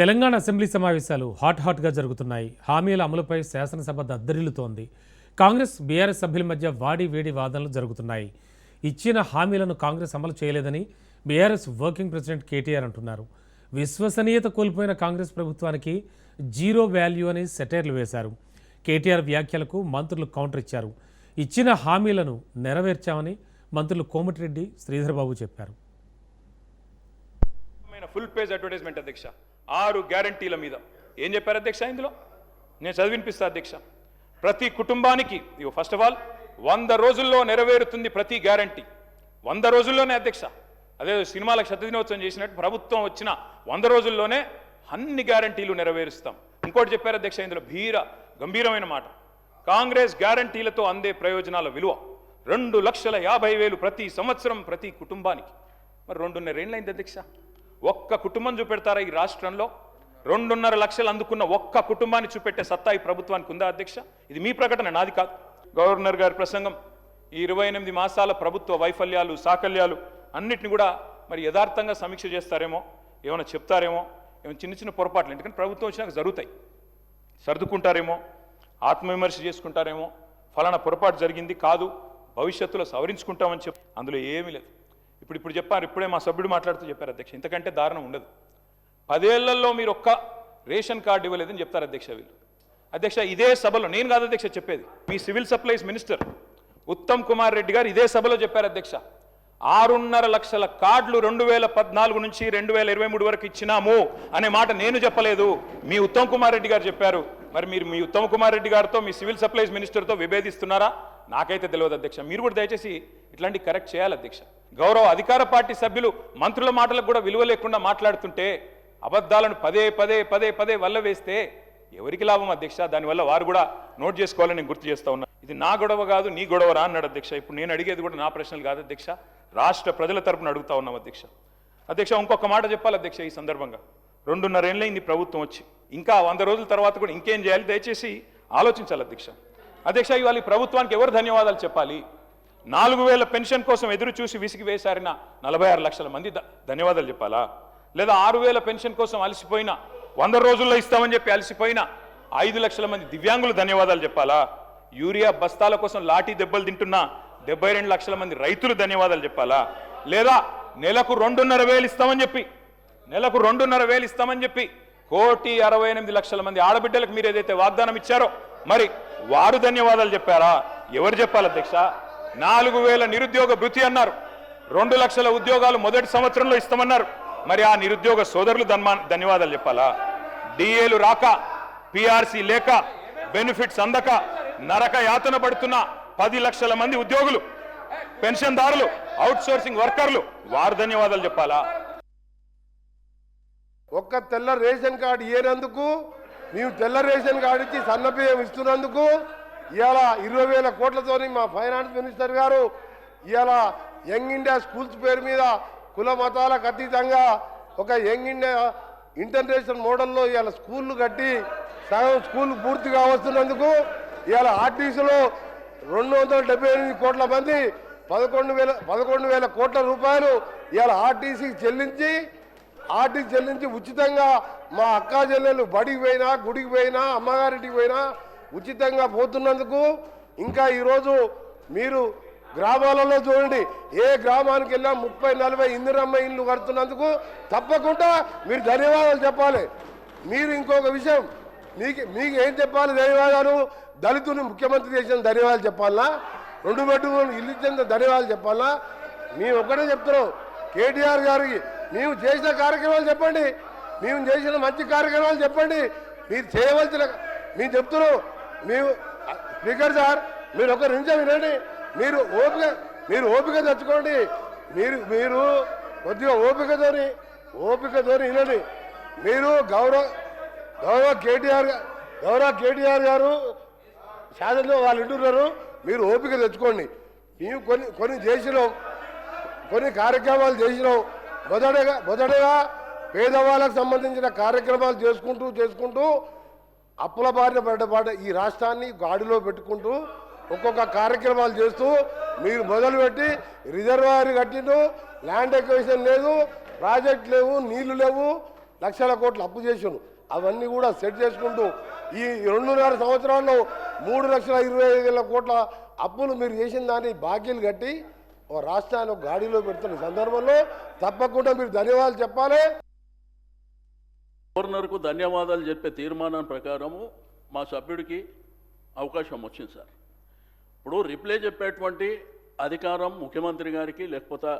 Telangana assembly సమావేశాలు హాట్గా జరుగుతున్నాయి. హామీల అమలుపై శాసనసభ దద్దరిల్లుతోంది. కాంగ్రెస్ బీఆర్ఎస్ సభ్యుల మధ్య వాడి వేడి వాదనలు జరుగుతున్నాయి. ఇచ్చిన హామీలను కాంగ్రెస్ అమలు చేయలేదని బీఆర్ఎస్ వర్కింగ్ ప్రెసిడెంట్ కేటీఆర్ అంటున్నారు. విశ్వసనీయత కోల్పోయిన కాంగ్రెస్ ప్రభుత్వానికి జీరో వాల్యూ అని సెటైర్లు వేశారు. కేటీఆర్ వ్యాఖ్యలకు మంత్రులు కౌంటర్ ఇచ్చారు. ఇచ్చిన హామీలను నెరవేర్చామని మంత్రులు కోమటిరెడ్డి, శ్రీధర్బాబు చెప్పారు. ఫుల్ పేజ్ అడ్వర్టైజ్మెంట్ అధ్యక్ష, 6 గ్యారంటీల మీద ఏం చెప్పారు అధ్యక్ష? ఇందులో నేను చదివినిపిస్తా అధ్యక్ష. ప్రతి కుటుంబానికి ఫస్ట్ ఆఫ్ ఆల్ 100 రోజుల్లో నెరవేరుతుంది ప్రతి గ్యారంటీ. 100 రోజుల్లోనే అధ్యక్ష. అదే సినిమాలకు శతదినోత్సవం చేసినట్టు ప్రభుత్వం వచ్చిన 100 రోజుల్లోనే అన్ని గ్యారంటీలు నెరవేరుస్తాం. ఇంకోటి చెప్పారు అధ్యక్ష, ఇందులో గంభీరమైన మాట. కాంగ్రెస్ గ్యారంటీలతో అందే ప్రయోజనాల విలువ 2,50,000 ప్రతి సంవత్సరం ప్రతి కుటుంబానికి. మరి 2.5 ఏళ్ళైంది అధ్యక్ష. ఒక్క కుటుంబం చూపెడతారా ఈ రాష్ట్రంలో? 2.5 లక్షలు అందుకున్న ఒక్క కుటుంబాన్ని చూపెట్టే సత్తా ఈ ప్రభుత్వానికి ఉందా అధ్యక్ష? ఇది మీ ప్రకటన, నాది కాదు. గవర్నర్ గారి ప్రసంగం ఈ 28 మాసాల ప్రభుత్వ వైఫల్యాలు, సాకల్యాలు అన్నిటిని కూడా మరి యథార్థంగా సమీక్ష చేస్తారేమో, ఏమైనా చెప్తారేమో, ఏమైనా చిన్న చిన్న పొరపాట్లు ఎందుకంటే ప్రభుత్వం వచ్చినాక జరుగుతాయి, సర్దుకుంటారేమో, ఆత్మవిమర్శ చేసుకుంటారేమో, ఫలానా పొరపాటు జరిగింది కాదు భవిష్యత్తులో సవరించుకుంటామని చెప్పి అందులో ఏమీ లేదు. ఇప్పుడు చెప్పారు, ఇప్పుడే మా సభ్యుడు మాట్లాడుతూ చెప్పారు అధ్యక్ష, ఇంతకంటే దారుణం ఉండదు. 10 ఏళ్లలో మీరు ఒక్క రేషన్ కార్డు ఇవ్వలేదని చెప్తారు అధ్యక్ష వీళ్ళు. అధ్యక్ష ఇదే సభలో, నేను కాదు అధ్యక్ష చెప్పేది, మీ civil supplies minister Uttam Kumar Reddy గారు ఇదే సభలో చెప్పారు అధ్యక్ష. 6.5 లక్షల కార్డులు 2014 నుంచి 2023 వరకు ఇచ్చినాము అనే మాట నేను చెప్పలేదు, మీ ఉత్తమ్ కుమార్ రెడ్డి గారు చెప్పారు. మరి మీరు మీ ఉత్తమ్ కుమార్ రెడ్డి గారితో మీ సివిల్ సప్లైస్ మినిస్టర్తో విభేదిస్తున్నారా? నాకైతే తెలియదు అధ్యక్ష. మీరు కూడా దయచేసి ఇట్లాంటి కరెక్ట్ చేయాలి అధ్యక్ష. గౌరవ అధికార పార్టీ సభ్యులు మంత్రుల మాటలకు కూడా విలువ లేకుండా మాట్లాడుతుంటే, అబద్ధాలను పదే వల్ల వేస్తే ఎవరికి లాభం అధ్యక్ష? దానివల్ల వారు కూడా నోట్ చేసుకోవాలని నేను గుర్తు చేస్తా ఉన్నా. ఇది నా గొడవ కాదు, నీ గొడవరా అన్నాడు అధ్యక్ష. ఇప్పుడు నేను అడిగేది కూడా నా ప్రశ్నలు కాదు అధ్యక్ష, రాష్ట్ర ప్రజల తరపున అడుగుతా ఉన్నాం అధ్యక్ష. అధ్యక్ష ఇంకొక మాట చెప్పాలి అధ్యక్ష, ఈ సందర్భంగా 2.5 ఏళ్ళైంది ప్రభుత్వం వచ్చి, ఇంకా 100 రోజుల తర్వాత కూడా ఇంకేం చేయాలి దయచేసి ఆలోచించాలి అధ్యక్ష. అధ్యక్ష ఇవాళ ఈ ప్రభుత్వానికి ఎవరు ధన్యవాదాలు చెప్పాలి? 4,000 పెన్షన్ కోసం ఎదురు చూసి విసిగి వేశారిన 46 లక్షల మంది ధన్యవాదాలు చెప్పాలా? లేదా 6,000 పెన్షన్ కోసం అలసిపోయిన, 100 రోజుల్లో ఇస్తామని చెప్పి అలసిపోయిన 5 లక్షల మంది దివ్యాంగులు ధన్యవాదాలు చెప్పాలా? యూరియా బస్తాల కోసం లాఠీ దెబ్బలు తింటున్న 72 లక్షల మంది రైతులు ధన్యవాదాలు చెప్పాలా? లేదా నెలకు 2.5 ఇస్తామని చెప్పి 1,68,00,000 మంది ఆడబిడ్డలకు మీరు ఏదైతే వాగ్దానం ఇచ్చారో మరి వారు ధన్యవాదాలు చెప్పారా? ఎవరు చెప్పాలి అధ్యక్ష? 4,000 నిరుద్యోగ భృతి అన్నారు, 2 లక్షల ఉద్యోగాలు మొదటి సంవత్సరంలో ఇస్తామన్నారు. మరి ఆ నిరుద్యోగ సోదరులు ధన్యవాదాలు చెప్పాలా? డిఏలు రాక, పిఆర్సీ లేక, బెనిఫిట్స్ అందక నరక యాతన పడుతున్న 10 లక్షల మంది ఉద్యోగులు, పెన్షన్దారులు, అవుట్ సోర్సింగ్ వర్కర్లు, వారు ధన్యవాదాలు చెప్పాలా? ఒక్క తెల్ల రేషన్ కార్డు ఇయ్యేందుకు, మేము తెల్ల రేషన్ కార్డు ఇచ్చి సన్నబియ్యం ఇస్తున్నందుకు ఇవాళ 20,000 కోట్లతోని మా ఫైనాన్స్ మినిస్టర్ గారు ఇవాళ యంగ్ ఇండియా స్కూల్స్ పేరు మీద కుల మతాలకు అతీతంగా ఒక యంగ్ ఇండియా ఇంటర్నేషనల్ మోడల్లో ఇవాళ స్కూళ్ళు కట్టి సగం స్కూల్ పూర్తిగా వస్తున్నందుకు ఇవాళ ఆర్టీసీలో 278 కోట్ల మంది 11,000 కోట్ల రూపాయలు ఇవాళ ఆర్టీసీకి చెల్లించి ఉచితంగా మా అక్కా చెల్లెలు బడికి పోయినా, గుడికి పోయినా, అమ్మగారింటికి పోయినా ఉచితంగా పోతున్నందుకు, ఇంకా ఈరోజు మీరు గ్రామాలలో చూడండి, ఏ గ్రామానికి వెళ్ళినా 30-40 ఇందిరమ్మ ఇళ్ళు కడుతున్నందుకు తప్పకుండా మీరు ధన్యవాదాలు చెప్పాలి. మీరు ఇంకొక విషయం, మీకు ఏం చెప్పాలి ధన్యవాదాలు? దళితుని ముఖ్యమంత్రి చేసిన ధన్యవాదాలు చెప్పాలా? 2 బెడ్రూమ్లు ఇల్లు ఇచ్చిన ధన్యవాదాలు చెప్పాలా? మేము ఒక్కటే చెప్తున్నాం, కేటీఆర్ గారికి మేము చేసిన కార్యక్రమాలు చెప్పండి, మేము చేసిన మంచి కార్యక్రమాలు చెప్పండి. మీరు చేయవలసిన మేము చెప్తున్నాం. మేము స్పీకర్ సార్, మీరు ఒక నిమిషం వినండి, మీరు ఓపిక తెచ్చుకోండి, మీరు కొద్దిగా ఓపికతోని వినండి. మీరు గౌరవ కేటీఆర్ గారు శాసనలో వాళ్ళు వింటున్నారు, మీరు ఓపిక తెచ్చుకోండి. మేము కొన్ని కార్యక్రమాలు చేసినాం. మొదటగా పేదవాళ్ళకు సంబంధించిన కార్యక్రమాలు చేసుకుంటూ అప్పుల బారిన పడ్డ ఈ రాష్ట్రాన్ని గాడిలో పెట్టుకుంటూ ఒక్కొక్క కార్యక్రమాలు చేస్తూ మీరు మొదలుపెట్టి రిజర్వాయర్ కట్టిండు, ల్యాండ్ ఎక్విజిషన్ లేదు, ప్రాజెక్ట్ లేవు, నీళ్లు లేవు, లక్షల కోట్లు అప్పు చేసాను. అవన్నీ కూడా సెట్ చేసుకుంటూ ఈ 2.5 సంవత్సరాల్లో 3,25,000 కోట్ల అప్పులు మీరు చేసిన దాన్ని బాకీలు కట్టి ఓ రాష్ట్రాన్ని ఒక గాడిలో పెడుతున్న సందర్భంలో తప్పకుండా మీరు ధన్యవాదాలు చెప్పాలి. గవర్నర్కు ధన్యవాదాలు చెప్పే తీర్మానం ప్రకారము మా సభ్యుడికి అవకాశం వచ్చింది సార్. ఇప్పుడు రిప్లై చెప్పేటువంటి అధికారం ముఖ్యమంత్రి గారికి లేకపోతే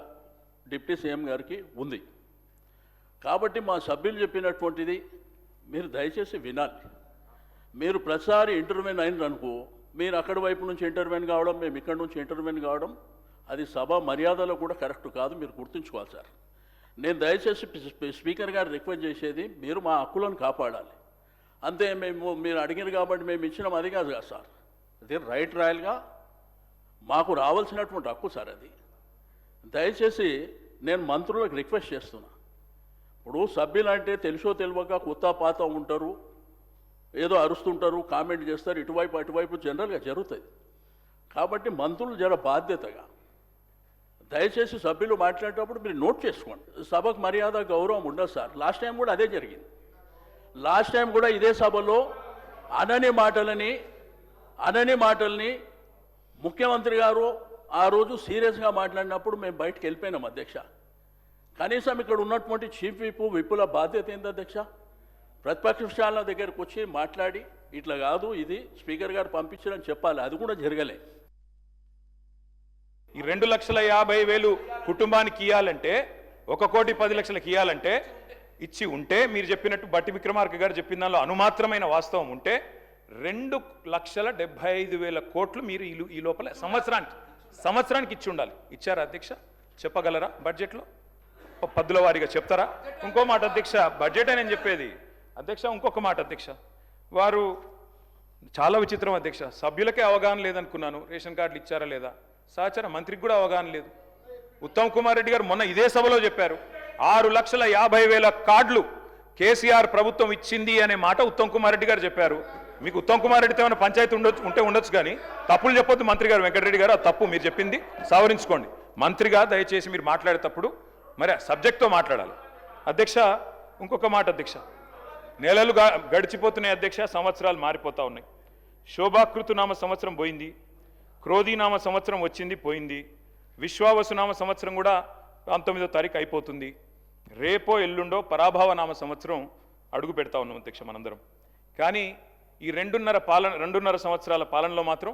డిప్యూటీ సీఎం గారికి ఉంది. కాబట్టి మా సభ్యులు చెప్పినటువంటిది మీరు దయచేసి వినాలి. మీరు ప్రతిసారి ఇంటర్వ్యూన్ అయినరనుకో, మీరు అక్కడి వైపు నుంచి ఇంటర్వ్యూన్ కావడం, మేము ఇక్కడి నుంచి ఇంటర్వ్యూన్ కావడం, అది సభ మర్యాదలో కూడా కరెక్ట్ కాదు. మీరు గుర్తుంచుకోవాలి సార్. నేను దయచేసి స్పీకర్ గారు రిక్వెస్ట్ చేసేది, మీరు మా హక్కులను కాపాడాలి అంతే. మీరు అడిగారు కాబట్టి మేము ఇచ్చినాం అది కాదు కదా సార్. అది రైట్ రాయల్గా మాకు రావాల్సినటువంటి హక్కు సార్ అది. దయచేసి నేను మంత్రులకు రిక్వెస్ట్ చేస్తున్నా. ఇప్పుడు సభ్యులు అంటే తెలుసో తెలియక కొత్త పాత ఉంటారు, ఏదో అరుస్తుంటారు, కామెంట్ చేస్తారు, ఇటువైపు అటువైపు జనరల్గా జరుగుతుంది. కాబట్టి మంత్రులు జర బాధ్యతగా దయచేసి సభ్యులు మాట్లాడేటప్పుడు మీరు నోట్ చేసుకోండి. సభకు మర్యాద గౌరవం ఉండదు సార్. లాస్ట్ టైం కూడా అదే జరిగింది. లాస్ట్ టైం కూడా ఇదే సభలో అనని మాటల్ని ముఖ్యమంత్రి గారు ఆ రోజు సీరియస్గా మాట్లాడినప్పుడు మేము బయటకు వెళ్ళిపోయినాం అధ్యక్ష. కనీసం ఇక్కడ ఉన్నటువంటి చీఫ్ విప్పుల బాధ్యత ఏంది అధ్యక్ష? ప్రతిపక్షాల దగ్గరకు వచ్చి మాట్లాడి ఇట్లా కాదు, ఇది స్పీకర్ గారు పంపించారని చెప్పాలి. అది కూడా జరగలే. ఈ 2,50,000 కుటుంబానికి ఇవ్వాలంటే 1,10,00,000 ఇవ్వాలంటే ఇచ్చి ఉంటే, మీరు చెప్పినట్టు బట్టి విక్రమార్క గారు చెప్పిన దానిలో అనుమాత్రమైన వాస్తవం ఉంటే 2,75,000 కోట్లు మీరు ఈ లోపల సంవత్సరానికి ఇచ్చి ఉండాలి. ఇచ్చారా అధ్యక్ష? చెప్పగలరా? బడ్జెట్లో పద్దుల వారీగా చెప్తారా? ఇంకో మాట అధ్యక్ష, బడ్జెట్ నేను చెప్పేది అధ్యక్ష. ఇంకొక మాట అధ్యక్ష, వారు చాలా విచిత్రం అధ్యక్ష. సభ్యులకే అవగాహన లేదనుకున్నాను, రేషన్ కార్డులు ఇచ్చారా లేదా. సహచర మంత్రికి కూడా అవగాహన లేదు. ఉత్తమ్ కుమార్ రెడ్డి గారు మొన్న ఇదే సభలో చెప్పారు, 6,50,000 కార్డులు కేసీఆర్ ప్రభుత్వం ఇచ్చింది అనే మాట ఉత్తమ్ కుమార్ రెడ్డి గారు చెప్పారు. మీకు ఉత్తమ్ కుమార్ రెడ్డితో ఏమైనా పంచాయతీ ఉండొచ్చు కానీ తప్పులు చెప్పొద్దు మంత్రి గారు. వెంకటరెడ్డి గారు ఆ తప్పు మీరు చెప్పింది సవరించుకోండి. మంత్రిగా దయచేసి మీరు మాట్లాడేటప్పుడు మరి సబ్జెక్ట్తో మాట్లాడాలి అధ్యక్ష. ఇంకొక మాట అధ్యక్ష, నెలలు గడిచిపోతున్నాయి అధ్యక్ష, సంవత్సరాలు మారిపోతూ ఉన్నాయి. శోభాకృతునామ సంవత్సరం పోయింది, క్రోధీనామ సంవత్సరం వచ్చింది పోయింది, విశ్వావసునామ సంవత్సరం కూడా 19వ తారీఖు అయిపోతుంది. రేపో ఎల్లుండో పరాభవనామ సంవత్సరం అడుగు పెడతా ఉన్నాం అధ్యక్ష మనందరం. కానీ ఈ 2.5 సంవత్సరాల పాలనలో మాత్రం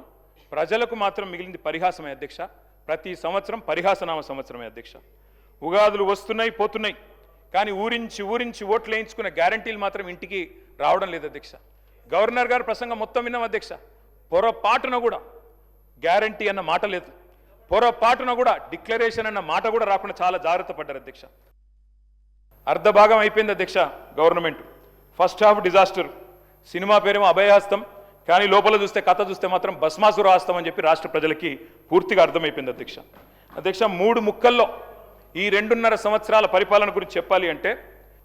ప్రజలకు మాత్రం మిగిలింది పరిహాసమే అధ్యక్ష. ప్రతి సంవత్సరం పరిహాసనామ సంవత్సరమే అధ్యక్ష. ఉగాదులు వస్తున్నాయి పోతున్నాయి, కానీ ఊరించి ఓట్లు వేయించుకున్న గ్యారంటీలు మాత్రం ఇంటికి రావడం లేదు అధ్యక్ష. గవర్నర్ గారు ప్రసంగం మొత్తం విన్నాం అధ్యక్ష. పొరపాటున కూడా గ్యారంటీ అన్న మాట లేదు, పొరపాటున కూడా డిక్లరేషన్ అన్న మాట కూడా రాకుండా చాలా జాగ్రత్త పడ్డారు అధ్యక్ష. అర్ధభాగం అయిపోయింది అధ్యక్ష government. First half disaster, cinema పేరేమో అభయహస్తం, కానీ లోపల చూస్తే కథ చూస్తే మాత్రం భస్మాసుర హస్తం అని చెప్పి రాష్ట్ర ప్రజలకి పూర్తిగా అర్థమైపోయింది అధ్యక్ష. అధ్యక్ష 3 ముక్కల్లో ఈ 2.5 సంవత్సరాల పరిపాలన గురించి చెప్పాలి అంటే,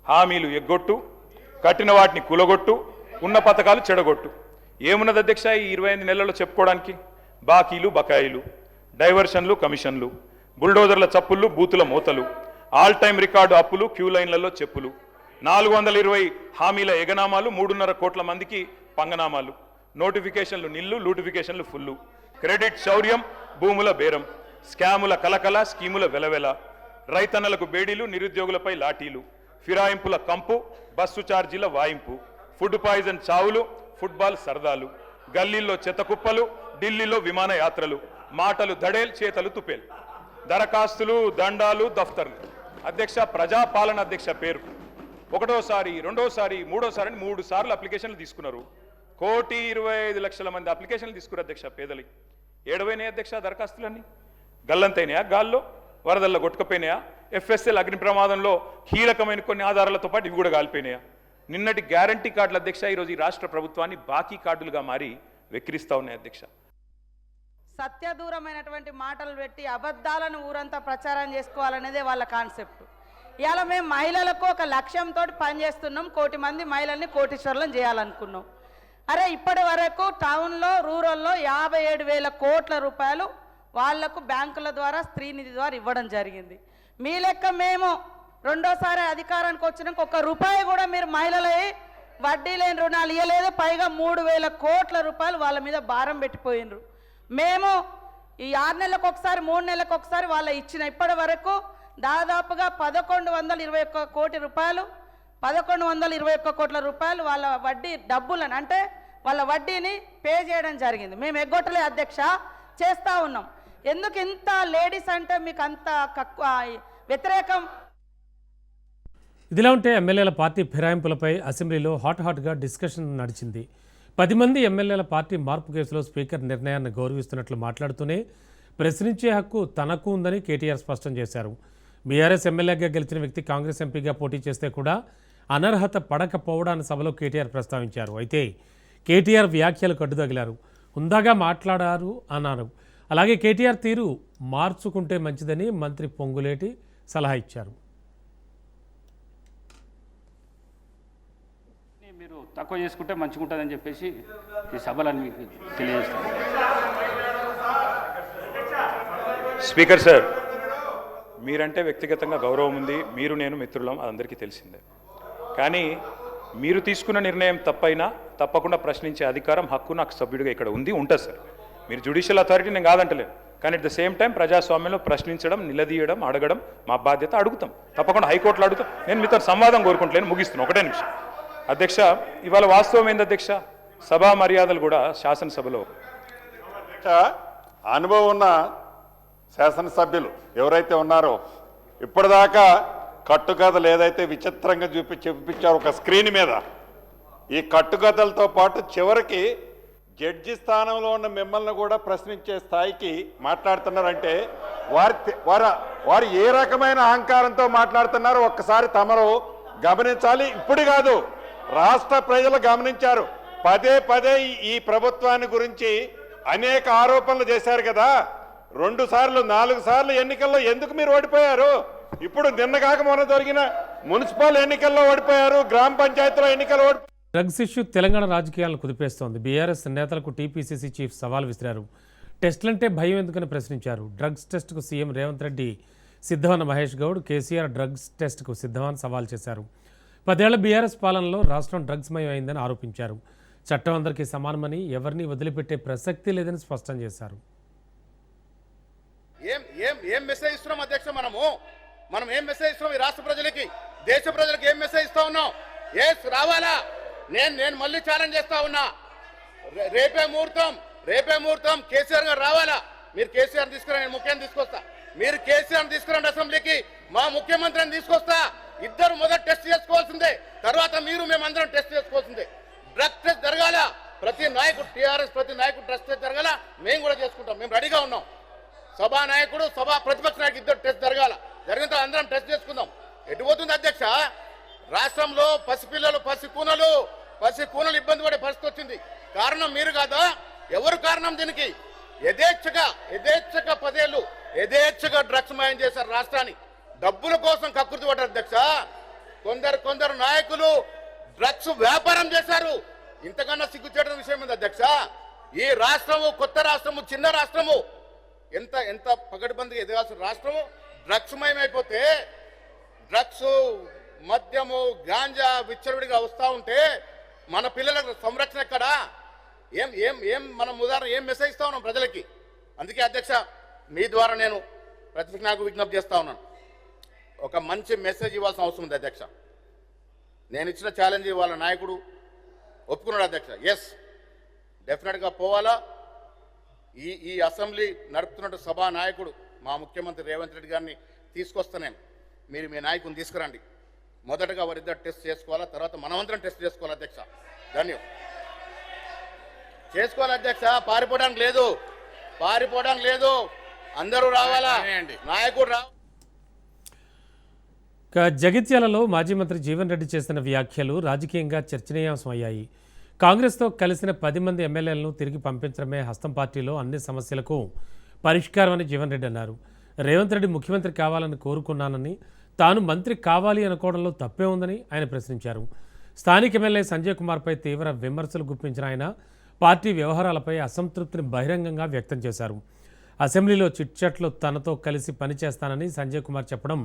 హామీలు ఎగ్గొట్టు, కట్టిన వాటిని కూలగొట్టు, ఉన్న పథకాలు చెడగొట్టు. ఏమున్నది అధ్యక్ష ఈ 25 నెలల్లో చెప్పుకోవడానికి? బాకీలు బకాయిలు, డైవర్షన్లు కమిషన్లు, బుల్డోజర్ల చప్పుళ్ళు బూతుల మూతలు, ఆల్ టైమ్ రికార్డు అప్పులు, క్యూ లైన్లలో చెప్పులు, 420 హామీల ఎగనామాలు, 3.5 కోట్ల మందికి పంగనామాలు, నోటిఫికేషన్లు నిల్లు, లూటిఫికేషన్లు ఫుల్లు, క్రెడిట్ శౌర్యం, భూముల బేరం, స్కాముల కలకల, స్కీముల వెలవెల, రైతన్నలకు బేడీలు, నిరుద్యోగులపై లాఠీలు, ఫిరాయింపుల కంపు, బస్సు ఛార్జీల వాయింపు, ఫుడ్ పాయిజన్ చావులు, ఫుట్బాల్ సరదాలు, గల్లీల్లో చెత్తకుప్పలు, ఢిల్లీలో విమానయాత్రలు, మాటలు దడేల్ చేతలు తుపేల్, దరఖాస్తులు దండాలు దఫ్తర్లు. అధ్యక్ష ప్రజాపాలన అధ్యక్ష పేరు. 1వ, 2వ, 3వ అని 3 సార్లు అప్లికేషన్లు తీసుకున్నారు. 1,25,00,000 మంది అప్లికేషన్లు తీసుకున్నారు అధ్యక్ష. పేదలి ఏడవైనాయి అధ్యక్ష దరఖాస్తులన్నీ. గల్లంతైనాయా, గాల్లో వరదల్లో కొట్టుకుపోయినాయా, FSL అగ్ని ప్రమాదంలో కీలకమైన కొన్ని ఆధారాలతో పాటు ఇవి కూడా కాలిపోయినాయా. నిన్నటి గ్యారంటీ కార్డుల అధ్యక్ష ఈరోజు ఈ రాష్ట్ర ప్రభుత్వాన్ని బాకీ కార్డులుగా మారి వెక్కిరిస్తా ఉన్నాయి అధ్యక్ష. సత్యదూరమైనటువంటి మాటలు పెట్టి అబద్ధాలను ఊరంతా ప్రచారం చేసుకోవాలనేదే వాళ్ళ కాన్సెప్ట్. ఇవాళ మేము మహిళలకు ఒక లక్ష్యంతో పనిచేస్తున్నాం. 1 కోటి మంది మహిళల్ని కోటీశ్వరులను చేయాలనుకున్నాం. అరే ఇప్పటి వరకు టౌన్లో రూరల్లో 57,000 కోట్ల రూపాయలు వాళ్లకు బ్యాంకుల ద్వారా స్త్రీనిధి ద్వారా ఇవ్వడం జరిగింది. మీ లెక్క మేము రెండోసారి అధికారానికి వచ్చినాక ఒక్క రూపాయి కూడా మీరు మహిళలే వడ్డీ లేని రుణాలు ఇవ్వలేదు. పైగా 3,000 కోట్ల రూపాయలు వాళ్ళ మీద భారం పెట్టిపోయినరు. మేము ఈ 6 నెలలకు ఒకసారి 3 నెలలకు ఒకసారి వాళ్ళ ఇచ్చిన ఇప్పటి వరకు దాదాపుగా 1121 కోటి రూపాయలు 1121 కోట్ల రూపాయలు వాళ్ళ వడ్డీ డబ్బులను అంటే వాళ్ళ వడ్డీని పే చేయడం జరిగింది. మేము ఎగ్గొట్టలే అధ్యక్ష, చేస్తూ ఉన్నాం. ఎందుకు ఇంత లేడీస్ అంటే మీకు అంత వ్యతిరేకం? ఇదిలా ఉంటే ఎమ్మెల్యేల పార్టీ ఫిరాయింపులపై అసెంబ్లీలో హాట్గా డిస్కషన్ నడిచింది. 10 మంది ఎమ్మెల్యేల పార్టీ మార్పు కేసులో స్పీకర్ నిర్ణయాన్ని గౌరవిస్తున్నట్లు మాట్లాడుతూనే ప్రశ్నించే హక్కు తనకు ఉందని కేటీఆర్ స్పష్టం చేశారు. బీఆర్ఎస్ ఎమ్మెల్యేగా గెలిచిన వ్యక్తి కాంగ్రెస్ ఎంపీగా పోటీ చేస్తే కూడా అనర్హత పడకపోవడాన్ని సభలో కేటీఆర్ ప్రస్తావించారు. అయితే కేటీఆర్ వ్యాఖ్యలు కట్టుతగిలారు. హుందాగా మాట్లాడారు అన్నారు. అలాగే కేటీఆర్ తీరు మార్చుకుంటే మంచిదని మంత్రి పొంగులేటి సలహా ఇచ్చారు. మీరు తక్కువ చేసుకుంటే మంచిగా ఉంటుందని చెప్పేసి ఈ సభలను మీకు తెలియజేస్తాను. స్పీకర్ సార్, మీరంటే వ్యక్తిగతంగా గౌరవం ఉంది. మీరు నేను మిత్రులం, అదందరికీ తెలిసిందే. కానీ మీరు తీసుకున్న నిర్ణయం తప్పైనా తప్పకుండా ప్రశ్నించే అధికారం, హక్కు నాకు సభ్యుడిగా ఇక్కడ ఉంటుంది సార్. మీరు జ్యుడిషియల్ అథారిటీ నేను కాదంటలేదు. కానీ అట్ ద సేమ్ టైం ప్రజాస్వామ్యంలో ప్రశ్నించడం, నిలదీయడం, అడగడం మా బాధ్యత. అడుగుతాం, తప్పకుండా హైకోర్టులో అడుగుతాం. నేను మీతో సంవాదం కోరుకుంటలేను, ముగిస్తున్నాను. ఒకటే నిమిషం అధ్యక్ష. ఇవాళ వాస్తవం ఏంది అధ్యక్ష, సభా మర్యాదలు కూడా శాసనసభలో అనుభవం ఉన్న శాసనసభ్యులు ఎవరైతే ఉన్నారో ఇప్పటిదాకా కట్టుకథలు ఏదైతే విచిత్రంగా చూపించారు ఒక స్క్రీన్ మీద, ఈ కట్టుకథలతో పాటు చివరికి జడ్జి స్థానంలో ఉన్న మిమ్మల్ని కూడా ప్రశ్నించే స్థాయికి మాట్లాడుతున్నారంటే వారు ఏ రకమైన అహంకారంతో మాట్లాడుతున్నారో ఒక్కసారి తమరు గమనించాలి. ఇప్పుడు కాదు, రాష్ట్ర ప్రజలు గమనించారు. పదే ఈ ప్రభుత్వాన్ని గురించి అనేక ఆరోపణలు చేశారు కదా. 2 సార్లు 4 సార్లు ఎన్నికల్లో ఎందుకు మీరు ఓడిపోయారు? ఇప్పుడు నిన్నగాక మొన్న జరిగిన మున్సిపల్ ఎన్నికల్లో ఓడిపోయారు, గ్రామ పంచాయతీలో ఎన్నికల్లో ఓడిపోయారు. డ్రగ్స్ ఇష్యూ తెలంగాణ రాజకీయాలను కుదిపేస్తోంది. బీఆర్ఎస్ నేతలకు టీపీసీసీ చీఫ్ సవాల్ విసిరారు. టెస్టులంటే భయం ఎందుకని ప్రశ్నించారు. డ్రగ్స్ టెస్టుకు సీఎం రేవంత్ రెడ్డి సిద్ధమన్న మహేష్ గౌడ్, కేసీఆర్ డ్రగ్స్ టెస్టుకు సిద్ధమని సవాల్ చేశారు. 10 ఏళ్ల బీఆర్ఎస్ పాలనలో రాష్ట్రం డ్రగ్స్మయం అయిందని ఆరోపించారు. చట్టం అందరికీ సమానమని, ఎవరిని వదిలిపెట్టే ప్రసక్తి లేదని స్పష్టం చేశారు. ఏం మెసేజ్ ఇస్తున్నాం అధ్యక్ష? మనం ఏం మెసేజ్ ఇస్తున్నాం ఈ రాష్ట్ర ప్రజలకి, దేశ ప్రజలకు ఏం మెసేజ్ ఇస్తా ఉన్నాం? రావాలా? నేను మళ్ళీ ఛాలెంజ్ చేస్తా ఉన్నా. రేపే ముహూర్తం కేసీఆర్ గారు రావాలా? మీరు కేసీఆర్ తీసుకురా, నేను ముఖ్యాన్ని తీసుకొస్తా. మీరు కేసీఆర్ తీసుకురండి అసెంబ్లీకి, మా ముఖ్యమంత్రిని తీసుకొస్తా. ఇద్దరు మొదట టెస్ట్ చేసుకోవాల్సిందే, తర్వాత మేమందరం టెస్ట్ చేసుకోవాల్సిందే. డ్రగ్ టెస్ట్ జరగాల, ప్రతి నాయకుడు టీఆర్ఎస్ ప్రతి నాయకుడు డ్రగ్ టెస్ట్ జరగాల. మేము కూడా చేసుకుంటాం, మేము రెడీగా ఉన్నాం. సభా నాయకుడు, ప్రతిపక్ష నాయకుడు ఇద్దరు టెస్ట్ జరగాల. జరిగిన తర్వాత అందరం టెస్ట్ చేసుకుందాం. ఎటు పోతుంది అధ్యక్ష? రాష్ట్రంలో పసిపిల్లలు, పసికూనలు ఇబ్బంది పడే పరిస్థితి వచ్చింది. కారణం మీరు కాదా? ఎవరు కారణం దీనికి? యథేచ్ఛగా 10 ఏళ్ళు యథేచ్ఛగా డ్రగ్స్ మాయం చేశారు రాష్ట్రాన్ని. డబ్బుల కోసం కక్కుర్తి పడ్డారు అధ్యక్ష. కొందరు నాయకులు డ్రగ్స్ వ్యాపారం చేశారు. ఇంతకన్నా సిగ్గుచేటైన విషయం ఉంది అధ్యక్ష. ఈ రాష్ట్రము కొత్త రాష్ట్రము, చిన్న రాష్ట్రము, ఎంత పకడ్బందీగా ఎదగాల్సిన రాష్ట్రము డ్రగ్స్ మయమైపోతే, డ్రగ్స్, మద్యము, గాంజా విచ్చలవిడిగా వస్తూ ఉంటే మన పిల్లలకు సంరక్షణ ఎక్కడా? మనం ఉదాహరణ ఏం మెసేజ్ ఇస్తా ఉన్నాం ప్రజలకి? అందుకే అధ్యక్ష, మీ ద్వారా నేను ప్రతిపక్ష నాయకులకు విజ్ఞప్తి చేస్తా ఉన్నాను. ఒక మంచి మెసేజ్ ఇవ్వాల్సిన అవసరం ఉంది అధ్యక్ష. నేను ఇచ్చిన ఛాలెంజ్ వాళ్ళ నాయకుడు ఒప్పుకున్నాడు అధ్యక్ష. ఎస్, డెఫినెట్గా పోవాలా. ఈ అసెంబ్లీ నడుపుతున్న సభా నాయకుడు మా ముఖ్యమంత్రి రేవంత్ రెడ్డి గారిని తీసుకొస్తాను. మీరు మీ నాయకుని తీసుకురండి. మొదటగా వారిద్దరు టెస్ట్ చేసుకోవాలా, తర్వాత మనమందరం టెస్ట్ చేసుకోవాలి అధ్యక్ష. చేసుకోవాలి అధ్యక్ష. పారిపోవడానికి లేదు, అందరూ రావాలా, నాయకుడు జగిత్యాలలో మాజీ మంత్రి జీవన్ రెడ్డి చేసిన వ్యాఖ్యలు రాజకీయంగా చర్చనీయాంశమయ్యాయి. కాంగ్రెస్తో కలిసిన 10 మంది ఎమ్మెల్యేలను తిరిగి పంపించడమే హస్తం పార్టీలో అన్ని సమస్యలకు పరిష్కారమని జీవన్ రెడ్డి అన్నారు. రేవంత్ రెడ్డి ముఖ్యమంత్రి కావాలని కోరుకున్నానని, తాను మంత్రి కావాలి అనుకోవడంలో తప్పే ఉందని ఆయన ప్రశ్నించారు. స్థానిక ఎమ్మెల్యే సంజయ్ కుమార్పై తీవ్ర విమర్శలు గుప్పించిన ఆయన పార్టీ వ్యవహారాలపై అసంతృప్తిని బహిరంగంగా వ్యక్తం చేశారు. అసెంబ్లీలో చిట్చాట్లో తనతో కలిసి పనిచేస్తానని సంజయ్ కుమార్ చెప్పడం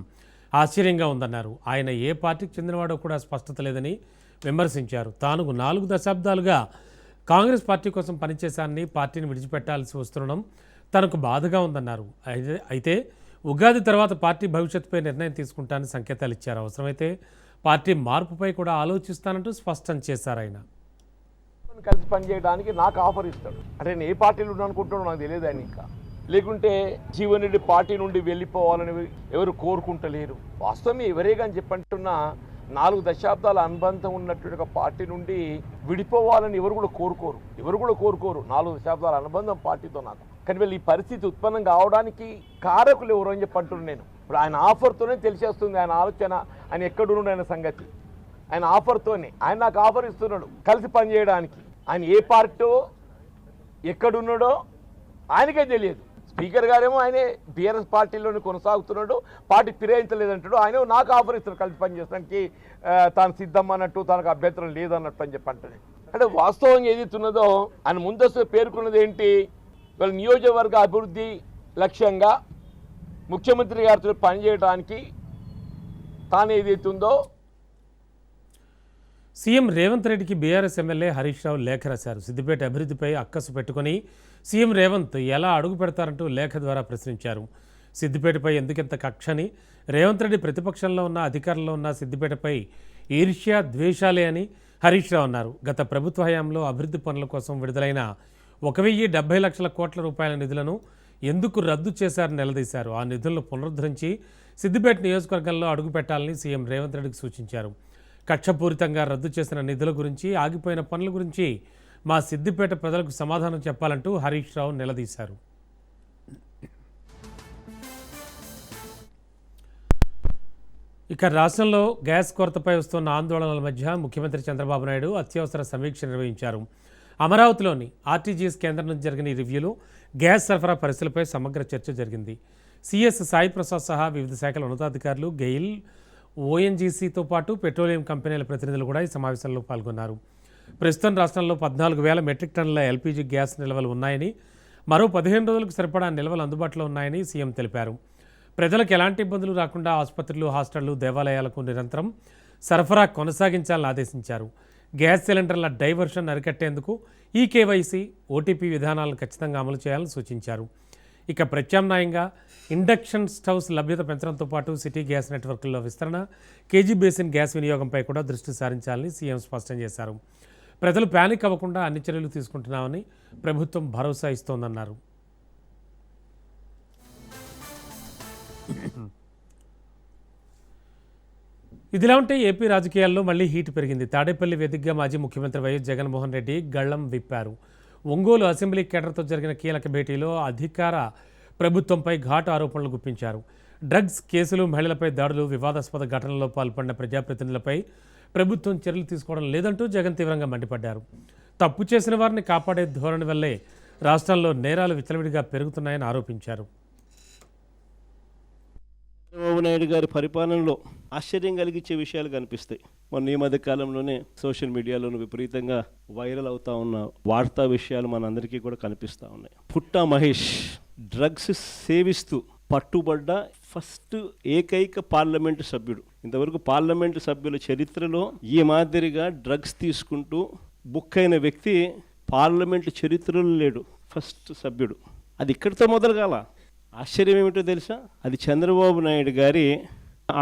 ఆశ్చర్యంగా ఉందన్నారు. ఆయన ఏ పార్టీకి చెందినవాడో కూడా స్పష్టత లేదని విమర్శించారు. తాను 4 దశాబ్దాలుగా కాంగ్రెస్ పార్టీ కోసం పనిచేశానని, పార్టీని విడిచిపెట్టాల్సి వస్తుండడం తనకు బాధగా ఉందన్నారు. అయితే ఉగాది తర్వాత పార్టీ భవిష్యత్తుపై నిర్ణయం తీసుకుంటానని సంకేతాలు ఇచ్చారు. అవసరమైతే పార్టీ మార్పుపై కూడా ఆలోచిస్తానంటూ స్పష్టం చేశారు. ఆయన కలిసి పనిచేయడానికి నాకు ఆఫర్ ఇస్తాడు. అంటే నేను ఏ పార్టీలో ఉన్నాను అనుకుంటున్నాడో నాకు తెలియదు. ఆయన ఇంకా లేకుంటే జీవన్ రెడ్డి పార్టీ నుండి వెళ్ళిపోవాలని ఎవరు కోరుకుంటలేరు. వాస్తవమే ఎవరే కానీ చెప్పంటున్నా 4 దశాబ్దాల అనుబంధం ఉన్నటువంటి ఒక పార్టీ నుండి విడిపోవాలని ఎవరు కూడా కోరుకోరు. 4 దశాబ్దాల అనుబంధం పార్టీతో నాకు. కానీ వీళ్ళు ఈ పరిస్థితి ఉత్పన్నం కావడానికి కారకులు ఎవరు అని చెప్పంటున్నాను నేను. ఇప్పుడు ఆయన ఆఫర్తోనే తెలిసేస్తుంది ఆయన ఆలోచన, ఆయన ఎక్కడున్నాడు ఆయన సంగతి. ఆయన ఆఫర్తోనే ఆయన నాకు ఆఫర్ ఇస్తున్నాడు కలిసి పనిచేయడానికి. ఆయన ఏ పార్టీ ఎక్కడున్నాడో ఆయనకే తెలియదు. స్పీకర్ గారేమో ఆయనే బీఆర్ఎస్ పార్టీలోనే కొనసాగుతున్నాడు, పార్టీ ఫిరాయించలేదంటాడు. ఆయన నాకు ఆఫర్ ఇస్తున్నాడు కలిసి పనిచేయడానికి తాను సిద్ధం అన్నట్టు, తనకు అభ్యంతరం లేదన్నట్టు అని చెప్పంటాడు. అంటే వాస్తవంగా ఏదైతున్నదో ఆయన ముందస్తు పేర్కొన్నది ఏంటి, వాళ్ళ నియోజకవర్గ అభివృద్ధి లక్ష్యంగా ముఖ్యమంత్రి గారితో పనిచేయడానికి తాను ఏదైతుందో. సీఎం రేవంత్ రెడ్డికి బీఆర్ఎస్ ఎమ్మెల్యే హరీష్ రావు లేఖ రాశారు. సిద్దిపేట అభివృద్ధిపై అక్కసు పెట్టుకుని సీఎం రేవంత్ ఎలా అడుగు పెడతారంటూ లేఖ ద్వారా ప్రశ్నించారు. సిద్దిపేటపై ఎందుకెంత కక్షని, రేవంత్ రెడ్డి ప్రతిపక్షంలో ఉన్న, అధికారంలో ఉన్న సిద్దిపేటపై ఈర్ష్య ద్వేషాలే అని హరీష్ రావు అన్నారు. గత ప్రభుత్వ హయాంలో అభివృద్ధి పనుల కోసం విడుదలైన 1,070 లక్షల కోట్ల రూపాయల నిధులను ఎందుకు రద్దు చేశారని నిలదీశారు. ఆ నిధులను పునరుద్ధరించి సిద్దిపేట నియోజకవర్గంలో అడుగుపెట్టాలని సీఎం రేవంత్ రెడ్డికి సూచించారు. కక్షపూరితంగా రద్దు చేసిన నిధుల గురించి, ఆగిపోయిన పనుల గురించి మా సిద్దిపేట ప్రజలకు సమాధానం చెప్పాలంటూ హరీష్ రావు నిలదీశారు. ఇక రాష్ట్రంలో గ్యాస్ కొరతపై వస్తున్న ఆందోళనల మధ్య ముఖ్యమంత్రి చంద్రబాబు నాయుడు అత్యవసర సమీక్ష నిర్వహించారు. అమరావతిలోని ఆర్టీజీఎస్ కేంద్రం నుంచి జరిగిన ఈ రివ్యూలో గ్యాస్ సరఫరా పరిస్థితులపై సమగ్ర చర్చ జరిగింది. సిఎస్ సాయి ప్రసాద్ సహా వివిధ శాఖల ఉన్నతాధికారులు, గెయిల్, ఓఎన్జీసీతో పాటు పెట్రోలియం కంపెనీల ప్రతినిధులు కూడా ఈ సమావేశంలో పాల్గొన్నారు. ప్రస్తుతం రాష్ట్రంలో 14,000 మెట్రిక్ టన్నుల ఎల్పీజీ గ్యాస్ నిల్వలు ఉన్నాయని, మరో 15 రోజులకు సరిపడా నిల్వలు అందుబాటులో ఉన్నాయని సీఎం తెలిపారు. ప్రజలకు ఎలాంటి ఇబ్బందులు రాకుండా ఆసుపత్రులు, హాస్టళ్లు, దేవాలయాలకు నిరంతరం సరఫరా కొనసాగించాలని ఆదేశించారు. గ్యాస్ సిలిండర్ల డైవర్షన్ అరికట్టేందుకు ఈకేవైసీ, ఓటీపీ విధానాలను ఖచ్చితంగా అమలు చేయాలని సూచించారు. ఇక ప్రత్యామ్నాయంగా ఇండక్షన్ స్టవ్స్ లభ్యత పెంచడంతో పాటు సిటీ గ్యాస్ నెట్వర్క్లో విస్తరణ, కేజీ బేసిన్ గ్యాస్ వినియోగంపై కూడా దృష్టి సారించాలని సీఎం స్పష్టం చేశారు. ప్రజలు ప్యానిక్ అవ్వకుండా అన్ని చర్యలు తీసుకుంటున్నామని ప్రభుత్వం భరోసా ఇస్తోందన్నారు. ఇదిలా ఉంటే ఏపీ రాజకీయాల్లో మళ్లీ హీట్ పెరిగింది. తాడేపల్లి వేదికగా మాజీ ముఖ్యమంత్రి వైఎస్ జగన్మోహన్ రెడ్డి గళ్లం విప్పారు. ఒంగోలు అసెంబ్లీ కేడర్తో జరిగిన కీలక భేటీలో అధికార ప్రభుత్వంపై ఘాటు ఆరోపణలు గుప్పించారు. డ్రగ్స్ కేసులు, మహిళలపై దాడులు, వివాదాస్పద ఘటనల్లో పాల్పడిన ప్రజాప్రతినిధులపై ప్రభుత్వం చర్యలు తీసుకోవడం లేదంటూ జగన్ తీవ్రంగా మండిపడ్డారు. తప్పు చేసిన వారిని కాపాడే ధోరణి వల్లే రాష్ట్రంలో నేరాలు విచ్చలవిడిగా పెరుగుతున్నాయని ఆరోపించారు. చంద్రబాబు నాయుడు గారి పరిపాలనలో ఆశ్చర్యం కలిగించే విషయాలు కనిపిస్తాయి. మొన్న ఈ మధ్య కాలంలోనే సోషల్ మీడియాలోనూ విపరీతంగా వైరల్ అవుతా ఉన్న వార్తా విషయాలు మనందరికీ కూడా కనిపిస్తూ ఉన్నాయి. పుట్టా మహేష్ డ్రగ్స్ సేవిస్తూ పట్టుబడ్డ ఫస్ట్ ఏకైక పార్లమెంటు సభ్యుడు. ఇంతవరకు పార్లమెంటు సభ్యుల చరిత్రలో ఈ మాదిరిగా డ్రగ్స్ తీసుకుంటూ బుక్ అయిన వ్యక్తి పార్లమెంటు చరిత్రలో లేడు. ఫస్ట్ సభ్యుడు. అది ఇక్కడితో మొదలు కాల. ఆశ్చర్యం ఏమిటో తెలుసా, అది చంద్రబాబు నాయుడు గారి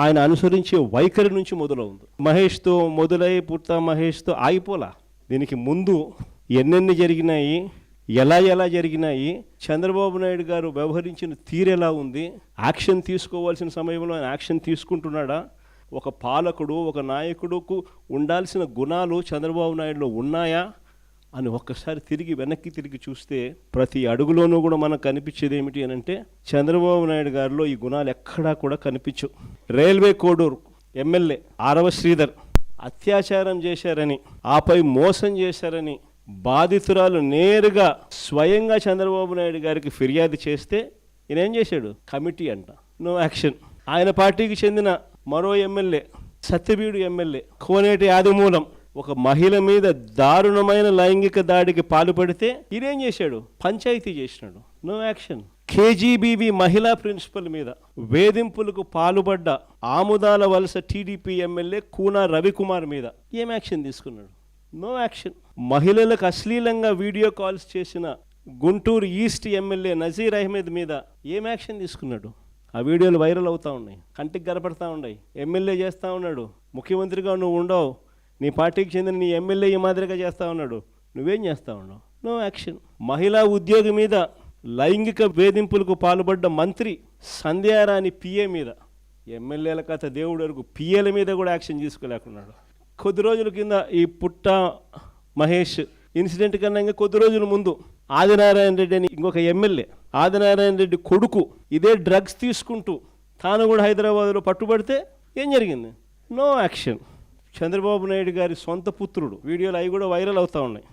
ఆయన అనుసరించే వైఖరి నుంచి మొదలవుంది. మహేష్తో మొదలై పుట్టా మహేష్తో ఆగిపోలా. దీనికి ముందు ఎన్నెన్ని జరిగినాయి, ఎలా జరిగినాయి, చంద్రబాబు నాయుడు గారు వ్యవహరించిన తీరు ఎలా ఉంది, యాక్షన్ తీసుకోవాల్సిన సమయంలో ఆయన యాక్షన్ తీసుకుంటున్నాడా, ఒక పాలకుడు, ఒక నాయకుడుకు ఉండాల్సిన గుణాలు చంద్రబాబు నాయుడులో ఉన్నాయా అని ఒక్కసారి వెనక్కి తిరిగి చూస్తే ప్రతి అడుగులోనూ కూడా మనకు కనిపించేది ఏమిటి అని అంటే చంద్రబాబు నాయుడు గారిలో ఈ గుణాలు ఎక్కడా కూడా కనిపించవు. రైల్వే కోడూరు ఎమ్మెల్యే ఆరవ శ్రీధర్ అత్యాచారం చేశారని, ఆపై మోసం చేశారని బాధితురాలు నేరుగా స్వయంగా చంద్రబాబు నాయుడు గారికి ఫిర్యాదు చేస్తే ఈయన ఏం చేశాడు, కమిటీ అంట, నో యాక్షన్. ఆయన పార్టీకి చెందిన మరో ఎమ్మెల్యే సత్యవీడు ఎమ్మెల్యే కోనేటి ఆదిమూలం ఒక మహిళ మీద దారుణమైన లైంగిక దాడికి పాల్పడితే ఈయనేం చేశాడు, పంచాయతీ చేసినాడు, నో యాక్షన్. కేజీబీవీ మహిళా ప్రిన్సిపల్ మీద వేధింపులకు పాల్పడ్డ ఆముదాల వలస టీడీపీ ఎమ్మెల్యే కూనా రవికుమార్ మీద ఏం యాక్షన్ తీసుకున్నాడు? No action. మహిళలకు అశ్లీలంగా వీడియో కాల్స్ చేసిన గుంటూరు ఈస్ట్ ఎమ్మెల్యే నజీర్ అహ్మద్ మీద ఏం యాక్షన్ తీసుకున్నాడు? ఆ వీడియోలు వైరల్ అవుతూ ఉన్నాయి, కంటికి కనపడతా ఉన్నాయి. ఎమ్మెల్యే చేస్తూ ఉన్నాడు, ముఖ్యమంత్రిగా నువ్వు ఉండవు, నీ పార్టీకి చెందిన నీ ఎమ్మెల్యే ఈ మాదిరిగా చేస్తూ ఉన్నాడు, నువ్వేం చేస్తూ ఉన్నావు? No action. మహిళా ఉద్యోగి మీద లైంగిక వేధింపులకు పాల్పడ్డ మంత్రి సంధ్యారాణి పిఏ మీద, ఎమ్మెల్యేల కథ దేవుడు వరకు పిఏల మీద కూడా యాక్షన్ తీసుకోలేకున్నాడు. కొద్ది రోజుల కింద ఈ పుట్ట మహేష్ ఇన్సిడెంట్ కన్నా ఇంకా కొద్ది రోజుల ముందు ఆదినారాయణ రెడ్డి అని ఇంకొక ఎమ్మెల్యే, ఆదినారాయణ రెడ్డి కొడుకు ఇదే డ్రగ్స్ తీసుకుంటూ తాను కూడా హైదరాబాద్లో పట్టుబడితే ఏం జరిగింది? No action. చంద్రబాబు నాయుడు గారి సొంత పుత్రుడు, వీడియోలు అవి కూడా వైరల్ అవుతూ ఉన్నాయి,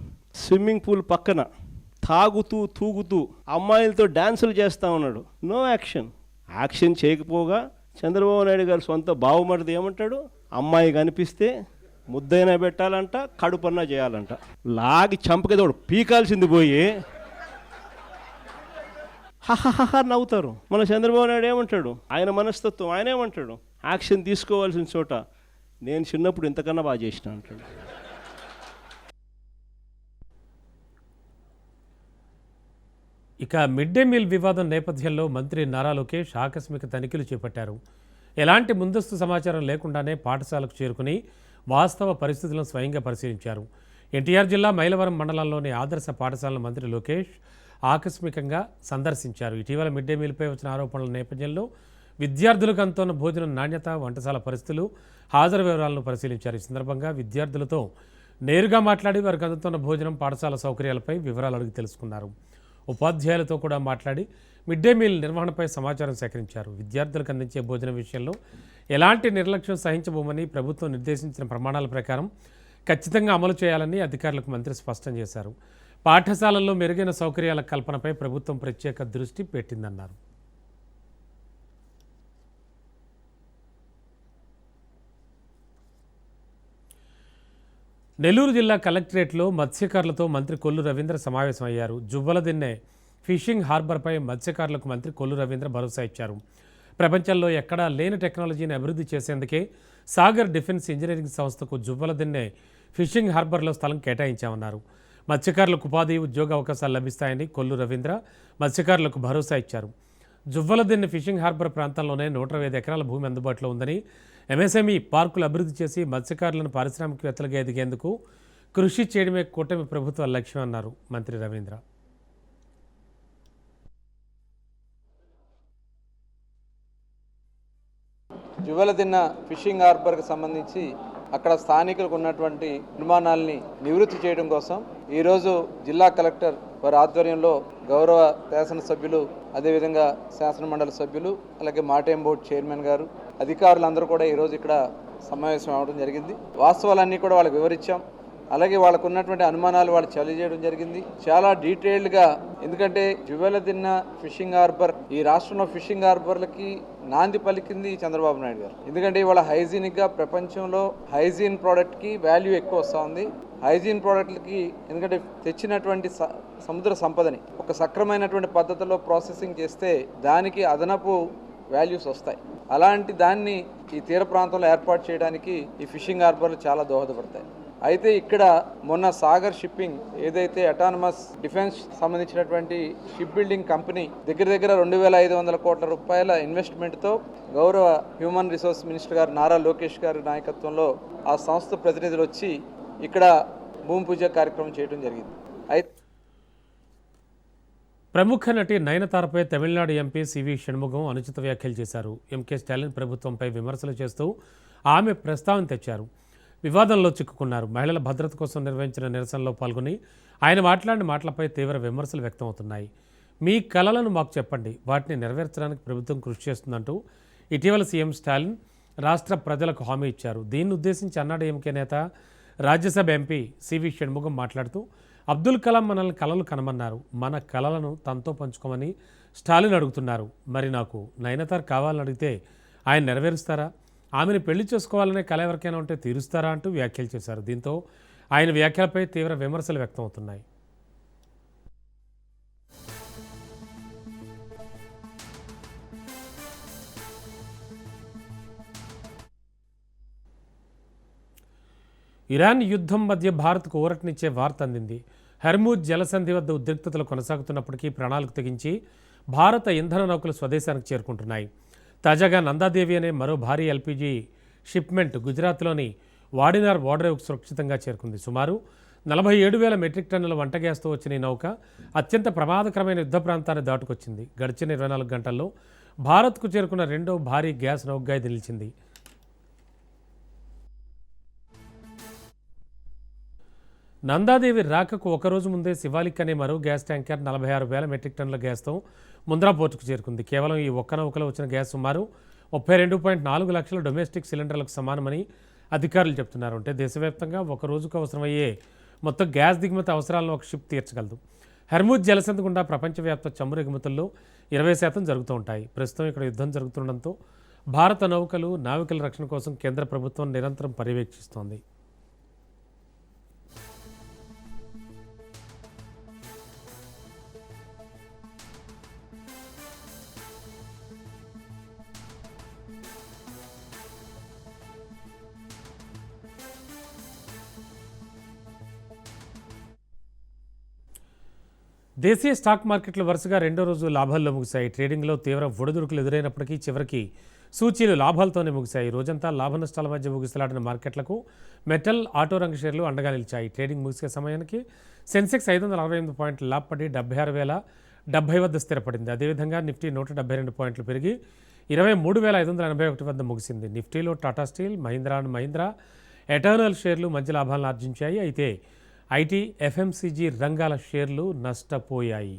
స్విమ్మింగ్ పూల్ పక్కన తాగుతూ తూగుతూ అమ్మాయిలతో డ్యాన్సులు చేస్తూ ఉన్నాడు. No action. యాక్షన్ చేయకపోగా చంద్రబాబు నాయుడు గారి సొంత బావమరిది ఏమంటాడు? అమ్మాయి కనిపిస్తే ముద్దైనా పెట్టాలంట, కడుపన్నా చేయాలంట. లాగి చంపకేదోడు పీకాల్సింది పోయి హహహ నవ్వుతారు. మన చంద్రబాబు నాయుడు ఏమంటాడు? ఆయన మనస్తత్వం ఆయన ఏమంటాడు? యాక్షన్ తీసుకోవాల్సిన చోట నేను చిన్నప్పుడు ఇంతకన్నా బాగా చేసిన అంటాడు. ఇక మిడ్ డే మీల్ వివాదం నేపథ్యంలో మంత్రి నారా లోకేష్ ఆకస్మిక తనిఖీలు చేపట్టారు. ఎలాంటి ముందస్తు సమాచారం లేకుండానే పాఠశాలకు చేరుకుని వాస్తవ పరిస్థితులను స్వయంగా పరిశీలించారు. ఎన్టీఆర్ జిల్లా మైలవరం మండలంలోని ఆదర్శ పాఠశాలను మంత్రి లోకేష్ ఆకస్మికంగా సందర్శించారు. ఇటీవల మిడ్ డే మీల్పై వచ్చిన ఆరోపణల నేపథ్యంలో విద్యార్థులకు అందుతున్న భోజనం నాణ్యత, వంటశాల పరిస్థితులు, హాజరు వివరాలను పరిశీలించారు. ఈ సందర్భంగా విద్యార్థులతో నేరుగా మాట్లాడి వారికి అందుతున్న భోజనం, పాఠశాల సౌకర్యాలపై వివరాలు అడిగి తెలుసుకున్నారు. ఉపాధ్యాయులతో కూడా మాట్లాడి మిడ్ డే మీల్ నిర్వహణపై సమాచారం సేకరించారు. విద్యార్థులకు అందించే భోజనం విషయంలో ఎలాంటి నిర్లక్ష్యం సహించబోమని ప్రభుత్వం నిర్దేశించిన ప్రమాణాల ప్రకారం ఖచ్చితంగా అమలు చేయాలని అధికారులకు మంత్రి స్పష్టం చేశారు. పాఠశాలల్లో మెరుగైన సౌకర్యాల కల్పనపై ప్రభుత్వం ప్రత్యేక దృష్టి పెట్టిందన్నారు. నెల్లూరు జిల్లా కలెక్టరేట్లో మత్స్యకారులతో మంత్రి కొల్లు రవీంద్ర సమావేశమయ్యారు. జువ్వలదిన్నె ఫిషింగ్ హార్బర్పై మత్స్యకారులకు మంత్రి కొల్లు రవీంద్ర భరోసా ఇచ్చారు. ప్రపంచంలో ఎక్కడా లేని టెక్నాలజీని అభివృద్ధి చేసేందుకే సాగర్ డిఫెన్స్ ఇంజనీరింగ్ సంస్థకు జువ్వలదిన్నె ఫిషింగ్ హార్బర్లో స్థలం కేటాయించామన్నారు. మత్స్యకారులకు ఉపాధి, ఉద్యోగ అవకాశాలు లభిస్తాయని కొల్లు రవీంద్ర మత్స్యకారులకు భరోసా ఇచ్చారు. జువ్వలదిన్నె ఫిషింగ్ హార్బర్ ప్రాంతంలోనే 125 ఎకరాల భూమి అందుబాటులో ఉందని, ఎంఎస్ఎంఈ పార్కులు అభివృద్ధి చేసి మత్స్యకారులను పారిశ్రామికవేత్తలుగా ఎదిగేందుకు కృషి చేయడమే కూటమి ప్రభుత్వ లక్ష్యం అన్నారు మంత్రి రవీంద్ర. జువ్వలదిన్న ఫిషింగ్ హార్బర్కి సంబంధించి అక్కడ స్థానికులకు ఉన్నటువంటి నిర్మాణాలని నివృత్తి చేయడం కోసం ఈరోజు జిల్లా కలెక్టర్ వారి ఆధ్వర్యంలో గౌరవ శాసనసభ్యులు, అదేవిధంగా శాసనమండలి సభ్యులు, అలాగే మాటేం బోర్డు చైర్మన్ గారు, అధికారులందరూ కూడా ఈరోజు ఇక్కడ సమావేశం అవడం జరిగింది. వాస్తవాలన్నీ కూడా వాళ్ళకి వివరించాం. అలాగే వాళ్ళకు ఉన్నటువంటి అనుమానాలు వాళ్ళు తెలియజేయడం జరిగింది చాలా డీటెయిల్డ్గా. ఎందుకంటే జువ్వలదిన్న ఫిషింగ్ హార్బర్ ఈ రాష్ట్రంలో ఫిషింగ్ హార్బర్లకి నాంది పలికింది చంద్రబాబు నాయుడు గారు. ఎందుకంటే ఇవాళ హైజీనిక్గా ప్రపంచంలో హైజీన్ ప్రోడక్ట్కి వాల్యూ ఎక్కువ వస్తూ ఉంది. హైజీన్ ప్రోడక్ట్లకి ఎందుకంటే తెచ్చినటువంటి సముద్ర సంపదని ఒక సక్రమైనటువంటి పద్ధతిలో ప్రాసెసింగ్ చేస్తే దానికి అదనపు వాల్యూస్ వస్తాయి. అలాంటి దాన్ని ఈ తీర ప్రాంతంలో ఏర్పాటు చేయడానికి ఈ ఫిషింగ్ హార్బర్లు చాలా దోహదపడతాయి. అయితే ఇక్కడ మొన్న సాగర్ షిప్పింగ్ ఏదైతే అటానమస్ డిఫెన్స్ సంబంధించినటువంటి షిప్ బిల్డింగ్ కంపెనీ దగ్గర 2,500 కోట్ల రూపాయల ఇన్వెస్ట్మెంట్తో గౌరవ హ్యూమన్ రిసోర్స్ మినిస్టర్ గారు నారా లోకేష్ గారి నాయకత్వంలో ఆ సంస్థ ప్రతినిధులు వచ్చి ఇక్కడ భూమి పూజ కార్యక్రమం చేయడం జరిగింది. అయితే ప్రముఖ నటి నయనతారపై తమిళనాడు ఎంపీ సివి షణ్ముగం అనుచిత వ్యాఖ్యలు చేశారు. ఎంకే స్టాలిన్ ప్రభుత్వంపై విమర్శలు చేస్తూ ఆమె ప్రస్తావన తెచ్చారు. వివాదంలో చిక్కుకున్నారు. మహిళల భద్రత కోసం నిర్వహించిన నిరసనలో పాల్గొని ఆయన మాట్లాడిన మాటలపై తీవ్ర విమర్శలు వ్యక్తమవుతున్నాయి. మీ కలలను మాకు చెప్పండి, వాటిని నెరవేర్చడానికి ప్రభుత్వం కృషి చేస్తుందంటూ ఇటీవల సీఎం స్టాలిన్ రాష్ట్ర ప్రజలకు హామీ ఇచ్చారు. దీన్ని ఉద్దేశించి అన్నాడీఎంకే నేత, రాజ్యసభ ఎంపీ సివి షణ్ముగం మాట్లాడుతూ అబ్దుల్ కలాం మనల్ని కలలు కనమన్నారు, మన కలలను తనతో పంచుకోమని స్టాలిన్ అడుగుతున్నారు. మరి నాకు నయనతార్ కావాలని అడిగితే ఆయన నెరవేరుస్తారా? ఆమెను పెళ్లి చేసుకోవాలనే కల ఎవరికైనా ఉంటే తీరుస్తారా అంటూ వ్యాఖ్యలు చేశారు. దీంతో ఆయన వ్యాఖ్యలపై తీవ్ర విమర్శలు వ్యక్తమవుతున్నాయి. ఇరాన్ యుద్ధం మధ్య భారత్కు ఊరటనిచ్చే వార్త అందింది. హర్మూజ్ జలసంధి వద్ద ఉద్రిక్తతలు కొనసాగుతున్నప్పటికీ ప్రణాళిక తెగించి భారత ఇంధన నౌకలు స్వదేశానికి చేరుకుంటున్నాయి. తాజాగా నందాదేవి అనే మరో భారీ ఎల్పీజీ షిప్మెంట్ గుజరాత్లోని వాడినార్ ఓడరేవుకు సురక్షితంగా చేరుకుంది. సుమారు 47,000 మెట్రిక్ టన్నుల వంట గ్యాస్తో వచ్చిన ఈ నౌక అత్యంత ప్రమాదకరమైన యుద్ధ ప్రాంతాన్ని దాటుకొచ్చింది. గడిచిన 24 గంటల్లో భారత్కు చేరుకున్న రెండో భారీ గ్యాస్ నౌకగా ఇది నిలిచింది. నందాదేవి రాకకు ఒకరోజు ముందే శివాలిక్ అనే మరో గ్యాస్ ట్యాంకర్ 46,000 మెట్రిక్ టన్నుల గ్యాస్తో ముంద్రా పోర్టుకు చేరుకుంది. కేవలం ఈ ఒక్క నౌకలో వచ్చిన గ్యాస్ సుమారు 32.4 లక్షల డొమెస్టిక్ సిలిండర్లకు సమానమని అధికారులు చెప్తున్నారు. అంటే దేశవ్యాప్తంగా ఒక రోజుకు అవసరమయ్యే మొత్తం గ్యాస్ దిగుమతి అవసరాలను ఒక షిప్ తీర్చగలదు. హర్మూజ్ జలసంధి గుండా ప్రపంచవ్యాప్త చమురు ఎగుమతుల్లో 20% జరుగుతూ ఉంటాయి. ప్రస్తుతం ఇక్కడ యుద్ధం జరుగుతుండడంతో భారత నౌకలు నావికుల రక్షణ కోసం కేంద్ర ప్రభుత్వం నిరంతరం పర్యవేక్షిస్తోంది. దేశీయ స్టాక్ మార్కెట్లు వరుసగా రెండో రోజు లాభాల్లో ముగిశాయి. ట్రేడింగ్లో తీవ్ర ఒడిదుడుకులు ఎదురైనప్పటికీ చివరికి సూచీలు లాభాలతోనే ముగిశాయి. రోజంతా లాభ నష్టాల మధ్య ముగిసలాడిన మార్కెట్లకు మెటల్, ఆటో రంగ షేర్లు అండగా నిలిచాయి. ట్రేడింగ్ ముగిసే సమయానికి సెన్సెక్స్ 568 పాయింట్లు లాభపడి 76,070 వద్ద స్థిరపడింది. అదేవిధంగా నిఫ్టీ 172 పాయింట్లు పెరిగి 23,581 వద్ద ముగిసింది. నిఫ్టీలో Tata steel, Mahindra and Mahindra, eternal షేర్లు మంచి లాభాలను ఆర్జించాయి. అయితే ఐటీ, ఎఫ్ఎంసీజీ రంగాల షేర్లు నష్టపోయాయి.